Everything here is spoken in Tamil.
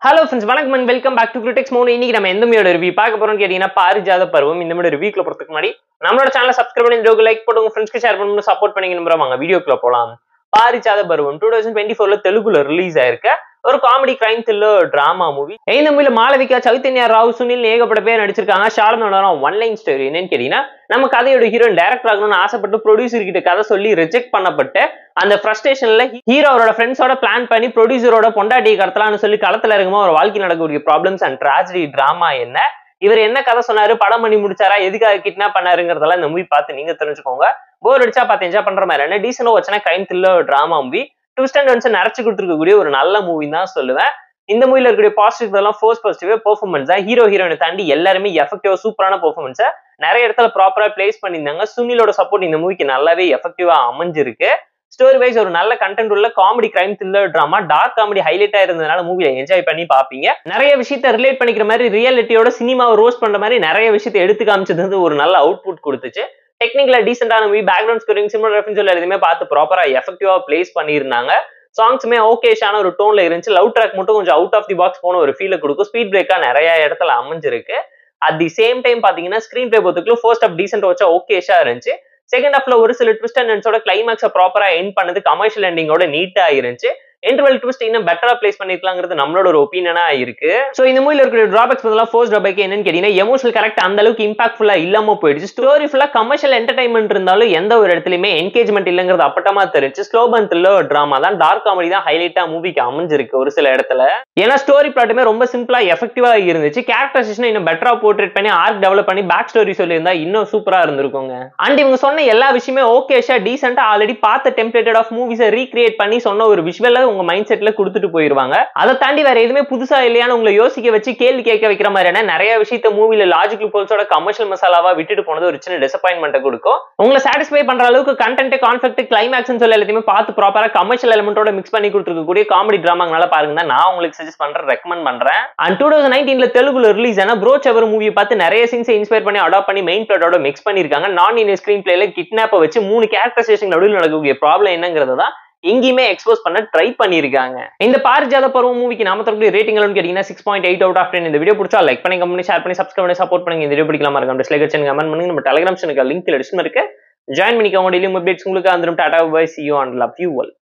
Hello friends, வணக்கம் and welcome back to Critics Mode. இன்னைக்கு நம்ம எந்த மூவியோட ரிவ்யூ பார்க்க போறோம்னு கேட்டீங்கன்னா பாரிஜாத பருவம். இந்த மூவியோட ரிவ்யூக்குள்ள போறதுக்கு முன்னாடி நம்மளோட சேனலை சப்ஸ்கிரைப் பண்ணி வீடியோக்கு லைக் போடுங்க, ஃப்ரெண்ட்ஸ்க்கு ஷேர் பண்ணி சப்போர்ட் பண்ணி நம்புறாங்க. வீடியோக்குள்ள போலாம். பாரிஜாத பருவம் 2024ல தெலுங்குல ரிலீஸ் ஆயிருக்க ஒரு comedy crime thriller drama movie. இந்த மூவில மாளவிகா, சைத்தன்யா ராவ், சுனில் ஏகப்பட்ட பேர் நடிச்சிருக்காங்க. ஷாரதோட ஒன் லைன் ஸ்டோரி என்னன்னு கேட்டீங்கன்னா, நம்ம கதையோட ஹீரோயின் டைரக்டர் ஆகணும்னு ஆசைப்பட்டு ப்ரொடியூசர் கிட்ட கதை சொல்லி ரிஜெக்ட் பண்ணப்பட்டு அந்த ஃப்ரஸ்ட்ரேஷன்ல ஹீரோ அவரோட ஃப்ரெண்ட்ஸோட பிளான் பண்ணி ப்ரொடியூசரோட பொண்டாட்டியை கடத்தலாம்னு சொல்லி களத்துல இருக்கும்போது ஒரு வாழ்க்கை நடக்கக்கூடிய ப்ராப்ளம்ஸ் அண்ட் ட்ராஜடி டிராமா என்ன, இவர் என்ன கதை சொன்னாரு, படம் பண்ணி முடிச்சாரா, எதுக்காக கிட்னாப் பண்ணாருங்கிறதெல்லாம் இந்த மூவி பார்த்து நீங்க தெரிஞ்சுக்கோங்க. போர் அடிச்சா பார்த்து என்ஜாய் பண்ற மாதிரி என்ன டீசென்டா வச்சனா crime thriller drama movie twist and turns நிறைச்சு கொடுத்துருக்கக்கூடிய ஒரு நல்ல மூவி தான் சொல்லுவேன். இந்த மூவில இருக்கக்கூடிய பாசிட்டிவ் எல்லாம் ஃபர்ஸ்ட் பாசிட்டிவ் பெர்ஃபார்மன்ஸ் தான். ஹீரோ ஹீரோயினை தாண்டி எல்லாருமே எஃபெக்டிவா சூப்பரான பெர்ஃபார்மன்ஸை நிறைய இடத்துல ப்ராப்பரா பிளேஸ் பண்ணியிருந்தாங்க. சுனிலோட சப்போர்ட் இந்த மூவிக்கு நல்லாவே எஃபெக்டிவா அமைஞ்சிருக்கு. ஸ்டோரி வைஸ் ஒரு நல்ல கண்டென்ட் உள்ள comedy crime thriller drama, dark comedy ஹைலைட்டா இருந்ததுனால மூவியை என்ஜாய் பண்ணி பாப்பீங்க. நிறைய விஷயத்த ரிலேட் பண்ணிக்கிற மாதிரி ரியாலிட்டியோட சினிமாவை ரோஸ்ட் பண்ற மாதிரி நிறைய விஷயத்தை எடுத்து காமிச்சது வந்து ஒரு நல்ல அவுட்புட் கொடுத்துச்சு. டெக்னிக்கலா டீசென்டான மூவி, பேக்ரவுண்ட் ஸ்கோரிங், சினிமாட்டோகிராஃபி எதுவுமே பார்த்து ப்ராப்பரா எஃபெக்டிவா பிளேஸ் பண்ணியிருந்தாங்க. சாங்ஸுமே ஓகேஷான ஒரு டோன்ல இருந்துச்சு. லவ் ட்ராக் மட்டும் கொஞ்சம் அவுட் ஆஃப் தி பாக்ஸ் போன ஒரு ஃபீலை கொடுக்கும். ஸ்பீட் பிரேக்கா நிறைய இடத்துல அமைஞ்சிருக்கு. அட் தி சேம் டைம் பாத்தீங்கன்னா ஸ்கிரீன் பிளே பொறுத்துக்குள்ள ஃபர்ஸ்ட் ஆஃப் டீசென்ட் வச்சா ஓகேஷா இருந்துச்சு. செகண்ட் ஹாஃப்ல ஒரு சில ட்விஸ்ட் அண்ட் டர்ன்ஸோட கிளைமாக்ஸை ப்ராப்பரா எண்ட் பண்ணது கமர்ஷியல் எண்டிங்கோட நீட்டா இருந்துச்சு. இன்டர்வல் ட்விஸ்ட் இன்னும் பெட்டரா பிளேஸ் பண்ணிருக்கலாங்கிறது நம்மளோட ஒரு ஒப்பீனியனா இருக்கு. சோ இந்த மூவில இருக்கிற டிராபேக்ஸ் பதிலா ஃபர்ஸ்ட் டிராபேக் என்னன்னு கேட்டீங்கன்னா, எமோஷனல் கரெக்ட் அந்த அளவுக்கு இம்பாக்ட்ஃபுல்லா இல்லாம போயிடுச்சு. ஸ்டோரி ஃபுல்லா கமர்ஷியல் என்டர்டைன்மெண்ட் இருந்தாலும் எந்த ஒரு இடத்துலயுமே என்கேஜ்மெண்ட் இல்லங்கிறது அப்பட்டமா தெரிஞ்சு. ஸ்லோ பர்ன் த்ரில்லர் டிராமா தான், டார்க் காமெடி தான் ஹைலைட்டா மூவிக்கு அமைஞ்சிருக்கு ஒரு சில இடத்துல. ஏன்னா ஸ்டோரி பிளாட்டுமே ரொம்ப சிம்பிளா எஃபெக்டிவா இருந்துச்சு. கேரக்டரைசேஷன் இன்னும் பெட்டரா போர்ட்ரேட் பண்ணி ஆர்க் டெவலப் பண்ணி பேக் ஸ்டோரி சொல்லியிருந்தா இன்னும் சூப்பரா இருந்திருக்குங்க. அண்ட் இவங்க சொன்ன எல்லா விஷயமே ஓகேஷா டீசென்டா ஆல்ரெடி பார்த்த டெம்ப்ளேட்டட் ஆஃப் மூவிஸை ரீக்ரியேட் பண்ணி சொன்ன ஒரு விஷுவல உங்க மைண்ட் செட்ல கொடுத்துட்டு போயிருவாங்க. அதை தாண்டி வேற எதுவுமே புதுசா இல்லையான்னு உங்களை யோசிக்க வச்சு கேள்வி கேட்க வைக்கிற மாதிரியான நிறைய விஷயத்த மூவில லாஜிக் லூப்ஹோல்ஸோட கமர்ஷியல் மசாலாவா விட்டுட்டு போனது ஒரு சின்ன டிசப்பாயின்மெண்ட் கொடுக்கும். உங்களை சாட்டிஸ்ஃபை பண்ற அளவுக்கு கண்டென்ட், கான்ஃபிளிக்ட், கிளைமாக்ஸ் சொல்லி எல்லாத்தையுமே பார்த்து ப்ராப்பரா கமர்ஷியல் எலிமெண்டோட மிக்ஸ் பண்ணி கொடுத்துருக்கக்கூடிய காமெடி டிராமாங்களால பாருங்க நான் உங்களுக்கு சஜஸ்ட் பண்றேன், ரெக்கமெண்ட் பண்றேன். அண்ட் 2019ல தெலுங்குல ரிலீஸ் ஆன ப்ரோச் எவர் மூவியை பார்த்து நிறைய சீன்ஸை இன்ஸ்பயர் பண்ணி அடாப்ட் பண்ணி மெயின் பிளாட்டோட மிக்ஸ் பண்ணிருக்காங்க. நான் இன் ஸ்கிரீன் பிளேல கிட்னாப்பை வச்சு 3 கேரக்டரைசேஷன் நடுவில் நடக்கக்கூடிய ப்ராப்ளம் என்னங்கிறது தான் எங்கேயுமே எக்ஸ்போஸ் பண்ண ட்ரை பண்ணிருக்காங்க. இந்த பாரிஜாத பருவம் மூவிக்கு நாம தரக்கூடிய ரேட்டிங் கேட்டீங்கன்னா 6.8 out of 10. இந்த வீடியோ பிடிச்சா லைக் பண்ணி, கமெண்ட், ஷேர் பண்ணி, சப்ஸ்கிரைப் பண்ணி சப்போர்ட் பண்ணுங்க. இந்த வீடியோ பிடிக்கலாமா இருக்கும் டிஸ்லைக் அடிச்சு கமெண்ட் பண்ணுங்க. நம்ம டெலிகிராம் சேனலுக்கு லிங்க் டிஸ்கிரிப்ஷன்ல இருக்கு, ஜாயின் பண்ணிக்கோங்க. டெய்லி அப்டேட்ஸ் உங்களுக்கு வந்துரும். Tata bye, see you and love you all.